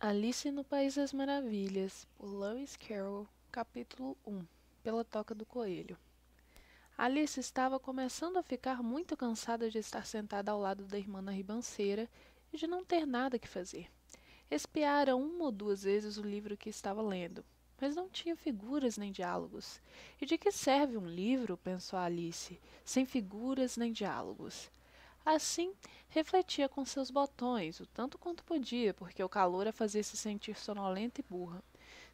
Alice no País das Maravilhas, por Lewis Carroll, capítulo 1, pela Toca do Coelho. Alice estava começando a ficar muito cansada de estar sentada ao lado da irmã na ribanceira e de não ter nada que fazer. Espiara uma ou duas vezes o livro que estava lendo, mas não tinha figuras nem diálogos. E de que serve um livro, pensou Alice, sem figuras nem diálogos? Assim, refletia com seus botões, o tanto quanto podia, porque o calor a fazia se sentir sonolenta e burra.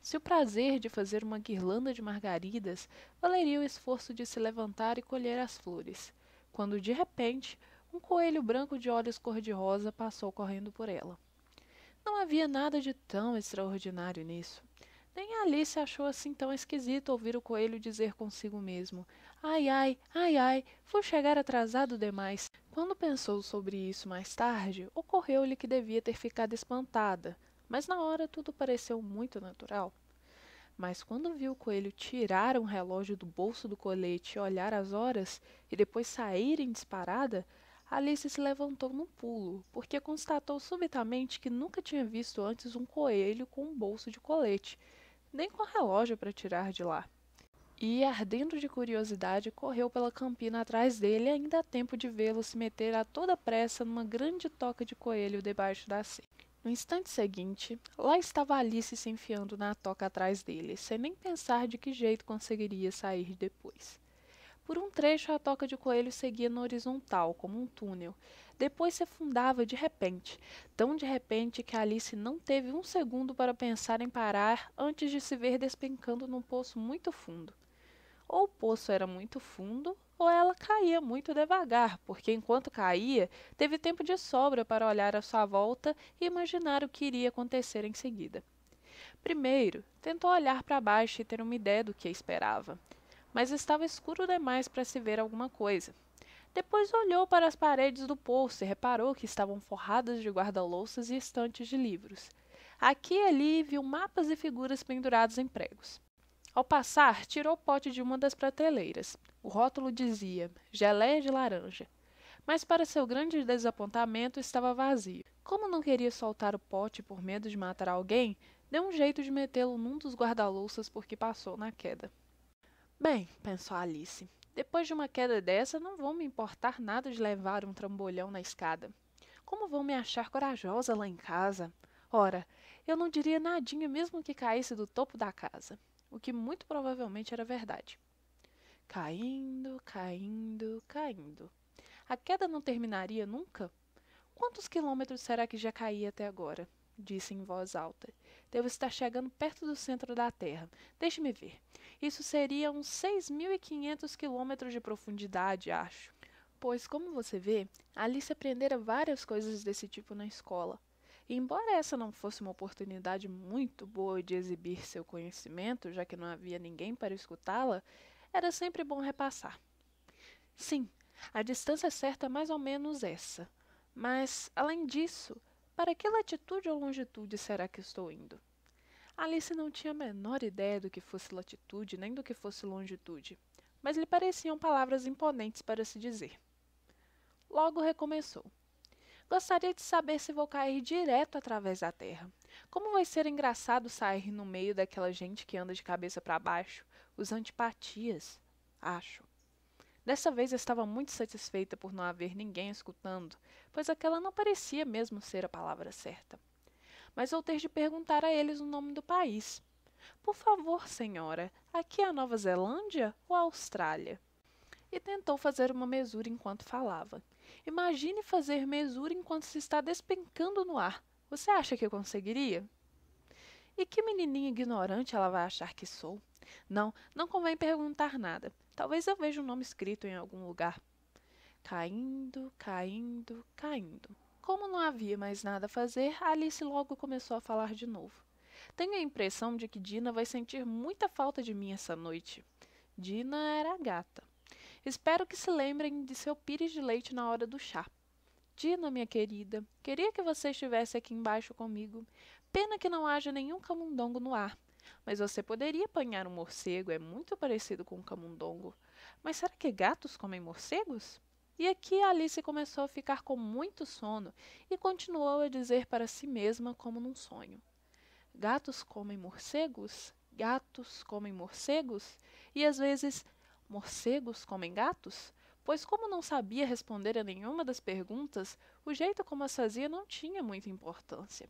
Se o prazer de fazer uma guirlanda de margaridas valeria o esforço de se levantar e colher as flores, quando de repente um coelho branco de olhos cor-de-rosa passou correndo por ela. Não havia nada de tão extraordinário nisso. Nem Alice achou assim tão esquisito ouvir o coelho dizer consigo mesmo: Ai, ai, ai, ai, vou chegar atrasado demais. Quando pensou sobre isso mais tarde, ocorreu-lhe que devia ter ficado espantada, mas na hora tudo pareceu muito natural. Mas quando viu o coelho tirar um relógio do bolso do colete e olhar as horas, e depois sair em disparada, Alice se levantou num pulo, porque constatou subitamente que nunca tinha visto antes um coelho com um bolso de colete, nem com relógio para tirar de lá. E, ardendo de curiosidade, correu pela campina atrás dele, ainda há tempo de vê-lo se meter a toda pressa numa grande toca de coelho debaixo da cerca. No instante seguinte, lá estava Alice se enfiando na toca atrás dele, sem nem pensar de que jeito conseguiria sair depois. Por um trecho, a toca de coelho seguia na horizontal, como um túnel. Depois se afundava de repente, tão de repente que Alice não teve um segundo para pensar em parar antes de se ver despencando num poço muito fundo. Ou o poço era muito fundo, ou ela caía muito devagar, porque enquanto caía, teve tempo de sobra para olhar à sua volta e imaginar o que iria acontecer em seguida. Primeiro, tentou olhar para baixo e ter uma ideia do que a esperava, mas estava escuro demais para se ver alguma coisa. Depois olhou para as paredes do poço e reparou que estavam forradas de guarda-louças e estantes de livros. Aqui e ali viu mapas e figuras pendurados em pregos. Ao passar, tirou o pote de uma das prateleiras. O rótulo dizia geleia de laranja, mas para seu grande desapontamento estava vazio. Como não queria soltar o pote por medo de matar alguém, deu um jeito de metê-lo num dos guarda-louças porque passou na queda. Bem, pensou Alice, depois de uma queda dessa não vou me importar nada de levar um trambolhão na escada. Como vão me achar corajosa lá em casa? Ora, eu não diria nadinha mesmo que caísse do topo da casa, o que muito provavelmente era verdade. Caindo, caindo, caindo. A queda não terminaria nunca? Quantos quilômetros será que já caí até agora? Disse em voz alta. Devo estar chegando perto do centro da Terra. Deixe-me ver. Isso seria uns 6.500 quilômetros de profundidade, acho. Pois, como você vê, Alice aprendera várias coisas desse tipo na escola. E embora essa não fosse uma oportunidade muito boa de exibir seu conhecimento, já que não havia ninguém para escutá-la, era sempre bom repassar. Sim, a distância certa é mais ou menos essa. Mas, além disso, para que latitude ou longitude será que estou indo? Alice não tinha a menor ideia do que fosse latitude nem do que fosse longitude, mas lhe pareciam palavras imponentes para se dizer. Logo recomeçou. Gostaria de saber se vou cair direto através da terra. Como vai ser engraçado sair no meio daquela gente que anda de cabeça para baixo, os antipatias, acho. Dessa vez estava muito satisfeita por não haver ninguém escutando, pois aquela não parecia mesmo ser a palavra certa. Mas vou ter de perguntar a eles o nome do país. Por favor, senhora, aqui é a Nova Zelândia ou a Austrália? E tentou fazer uma mesura enquanto falava. Imagine fazer mesura enquanto se está despencando no ar. Você acha que eu conseguiria? E que menininha ignorante ela vai achar que sou? Não, não convém perguntar nada. Talvez eu veja o nome escrito em algum lugar. Caindo, caindo, caindo. Como não havia mais nada a fazer, Alice logo começou a falar de novo. Tenho a impressão de que Dina vai sentir muita falta de mim essa noite. Dina era a gata. Espero que se lembrem de seu pires de leite na hora do chá. Dina, minha querida, queria que você estivesse aqui embaixo comigo. Pena que não haja nenhum camundongo no ar. Mas você poderia apanhar um morcego, é muito parecido com um camundongo. Mas será que gatos comem morcegos? E aqui Alice começou a ficar com muito sono e continuou a dizer para si mesma como num sonho. Gatos comem morcegos? Gatos comem morcegos? E às vezes, morcegos comem gatos? Pois, como não sabia responder a nenhuma das perguntas, o jeito como as fazia não tinha muita importância.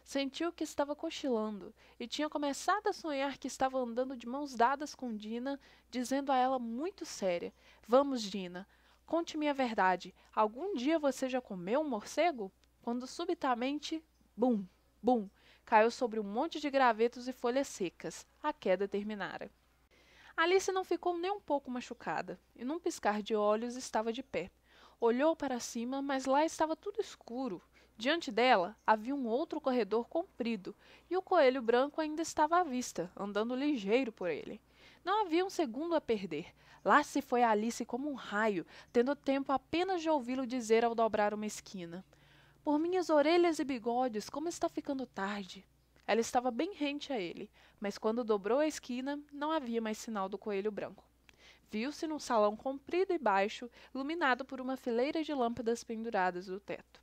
Sentiu que estava cochilando e tinha começado a sonhar que estava andando de mãos dadas com Dina, dizendo a ela muito séria: Vamos, Dina, conte-me a verdade. Algum dia você já comeu um morcego? Quando subitamente, bum, bum, caiu sobre um monte de gravetos e folhas secas. A queda terminara. Alice não ficou nem um pouco machucada, e num piscar de olhos estava de pé. Olhou para cima, mas lá estava tudo escuro. Diante dela havia um outro corredor comprido, e o coelho branco ainda estava à vista, andando ligeiro por ele. Não havia um segundo a perder. Lá se foi Alice como um raio, tendo tempo apenas de ouvi-lo dizer ao dobrar uma esquina: Por minhas orelhas e bigodes, como está ficando tarde. Ela estava bem rente a ele, mas quando dobrou a esquina, não havia mais sinal do coelho branco. Viu-se num salão comprido e baixo, iluminado por uma fileira de lâmpadas penduradas do teto.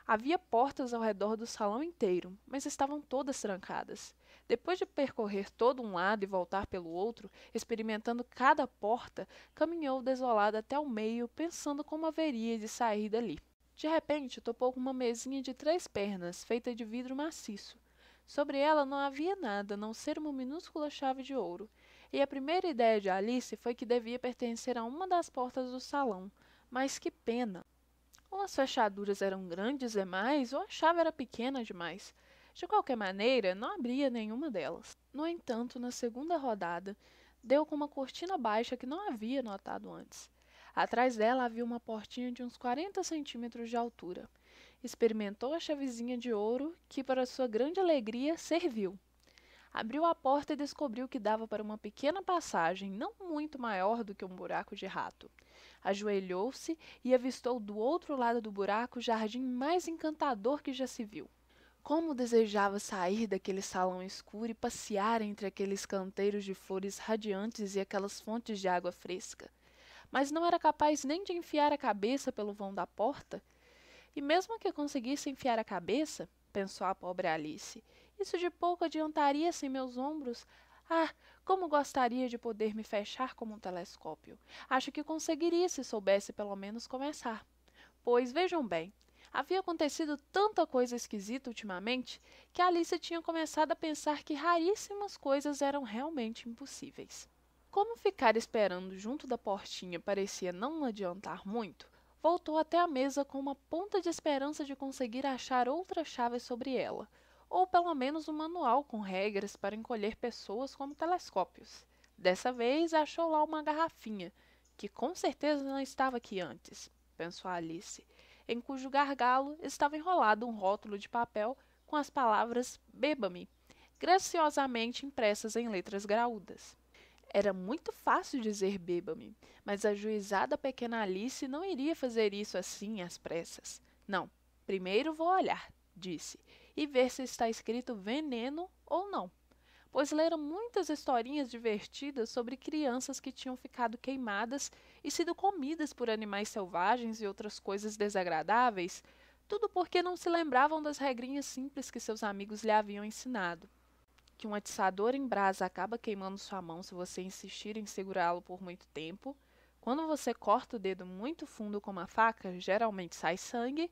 Havia portas ao redor do salão inteiro, mas estavam todas trancadas. Depois de percorrer todo um lado e voltar pelo outro, experimentando cada porta, caminhou desolada até o meio, pensando como haveria de sair dali. De repente, topou com uma mesinha de 3 pernas, feita de vidro maciço. Sobre ela não havia nada, a não ser uma minúscula chave de ouro, e a primeira ideia de Alice foi que devia pertencer a uma das portas do salão. Mas que pena! Ou as fechaduras eram grandes demais, ou a chave era pequena demais. De qualquer maneira, não abria nenhuma delas. No entanto, na segunda rodada, deu com uma cortina baixa que não havia notado antes. Atrás dela havia uma portinha de uns 40 centímetros de altura. Experimentou a chavezinha de ouro, que, para sua grande alegria, serviu. Abriu a porta e descobriu que dava para uma pequena passagem, não muito maior do que um buraco de rato. Ajoelhou-se e avistou do outro lado do buraco o jardim mais encantador que já se viu. Como desejava sair daquele salão escuro e passear entre aqueles canteiros de flores radiantes e aquelas fontes de água fresca. Mas não era capaz nem de enfiar a cabeça pelo vão da porta. E mesmo que conseguisse enfiar a cabeça, pensou a pobre Alice, isso de pouco adiantaria sem meus ombros. Ah, como gostaria de poder me fechar como um telescópio. Acho que conseguiria se soubesse pelo menos começar. Pois vejam bem, havia acontecido tanta coisa esquisita ultimamente que Alice tinha começado a pensar que raríssimas coisas eram realmente impossíveis. Como ficar esperando junto da portinha parecia não adiantar muito, voltou até a mesa com uma ponta de esperança de conseguir achar outra chave sobre ela, ou pelo menos um manual com regras para encolher pessoas como telescópios. Dessa vez achou lá uma garrafinha, que com certeza não estava aqui antes, pensou Alice, em cujo gargalo estava enrolado um rótulo de papel com as palavras "Beba-me", graciosamente impressas em letras graúdas. Era muito fácil dizer "beba-me", mas a ajuizada pequena Alice não iria fazer isso assim às pressas. Não, primeiro vou olhar, disse, e ver se está escrito veneno ou não, pois leram muitas historinhas divertidas sobre crianças que tinham ficado queimadas e sido comidas por animais selvagens e outras coisas desagradáveis, tudo porque não se lembravam das regrinhas simples que seus amigos lhe haviam ensinado. Que um atiçador em brasa acaba queimando sua mão se você insistir em segurá-lo por muito tempo. Quando você corta o dedo muito fundo com uma faca, geralmente sai sangue.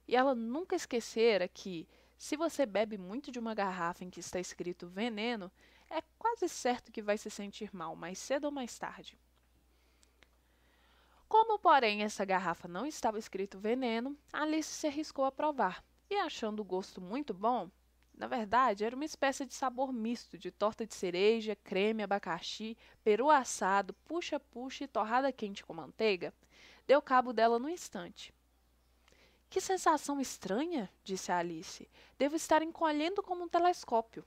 E ela nunca esquecera que, se você bebe muito de uma garrafa em que está escrito veneno, é quase certo que vai se sentir mal, mais cedo ou mais tarde. Como, porém, essa garrafa não estava escrito veneno, Alice se arriscou a provar. E achando o gosto muito bom, na verdade, era uma espécie de sabor misto de torta de cereja, creme, abacaxi, peru assado, puxa-puxa e torrada quente com manteiga. Deu cabo dela num instante. Que sensação estranha, disse Alice. Devo estar encolhendo como um telescópio.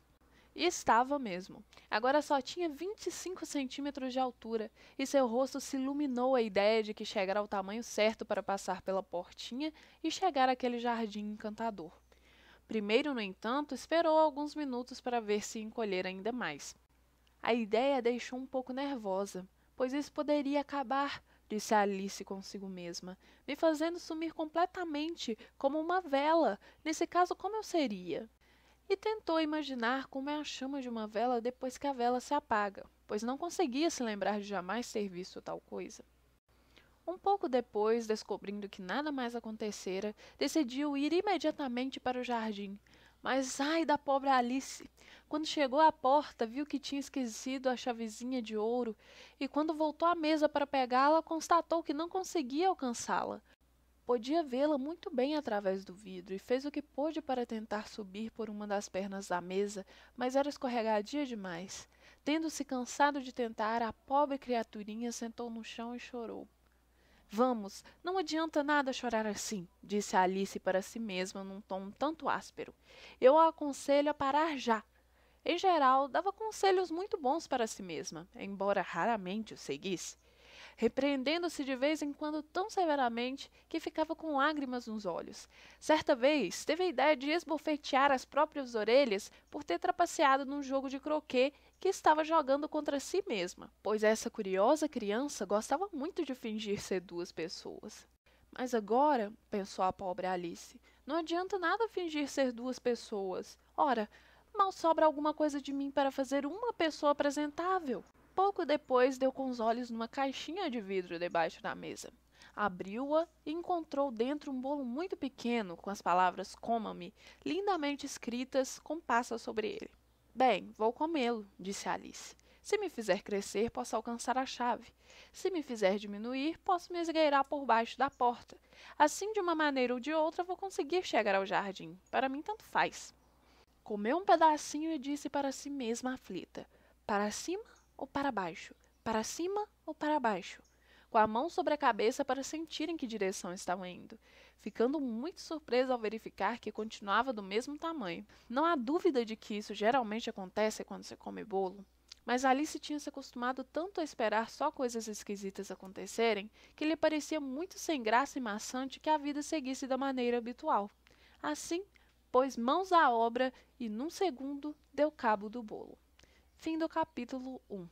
E estava mesmo. Agora só tinha 25 centímetros de altura, e seu rosto se iluminou à ideia de que chegara ao tamanho certo para passar pela portinha e chegar àquele jardim encantador. Primeiro, no entanto, esperou alguns minutos para ver se encolher ainda mais. A ideia a deixou um pouco nervosa, pois isso poderia acabar, disse Alice consigo mesma, me fazendo sumir completamente, como uma vela. Nesse caso, como eu seria? e tentou imaginar como é a chama de uma vela depois que a vela se apaga, pois não conseguia se lembrar de jamais ter visto tal coisa. Um pouco depois, descobrindo que nada mais acontecera, decidiu ir imediatamente para o jardim. Mas ai da pobre Alice! Quando chegou à porta, viu que tinha esquecido a chavezinha de ouro, e quando voltou à mesa para pegá-la, constatou que não conseguia alcançá-la. Podia vê-la muito bem através do vidro, e fez o que pôde para tentar subir por uma das pernas da mesa, mas era escorregadia demais. Tendo-se cansado de tentar, a pobre criaturinha sentou no chão e chorou. Vamos, não adianta nada chorar assim, disse Alice para si mesma num tom um tanto áspero. Eu a aconselho a parar já. Em geral, dava conselhos muito bons para si mesma, embora raramente os seguisse, repreendendo-se de vez em quando tão severamente que ficava com lágrimas nos olhos. Certa vez, teve a ideia de esbofetear as próprias orelhas por ter trapaceado num jogo de croquet que estava jogando contra si mesma, pois essa curiosa criança gostava muito de fingir ser duas pessoas. Mas agora, pensou a pobre Alice, não adianta nada fingir ser duas pessoas. Ora, mal sobra alguma coisa de mim para fazer uma pessoa apresentável. Pouco depois deu com os olhos numa caixinha de vidro debaixo da mesa. Abriu-a e encontrou dentro um bolo muito pequeno, com as palavras "Coma-me" lindamente escritas com passas sobre ele. Bem, vou comê-lo, disse Alice. Se me fizer crescer, posso alcançar a chave. Se me fizer diminuir, posso me esgueirar por baixo da porta. Assim, de uma maneira ou de outra, vou conseguir chegar ao jardim. Para mim, tanto faz. Comeu um pedacinho e disse para si mesma aflita: para cima ou para baixo? Para cima ou para baixo? Com a mão sobre a cabeça para sentir em que direção estavam indo, ficando muito surpresa ao verificar que continuava do mesmo tamanho. Não há dúvida de que isso geralmente acontece quando se come bolo, mas Alice tinha se acostumado tanto a esperar só coisas esquisitas acontecerem que lhe parecia muito sem graça e maçante que a vida seguisse da maneira habitual. Assim, pôs mãos à obra e, num segundo, deu cabo do bolo. Fim do capítulo 1.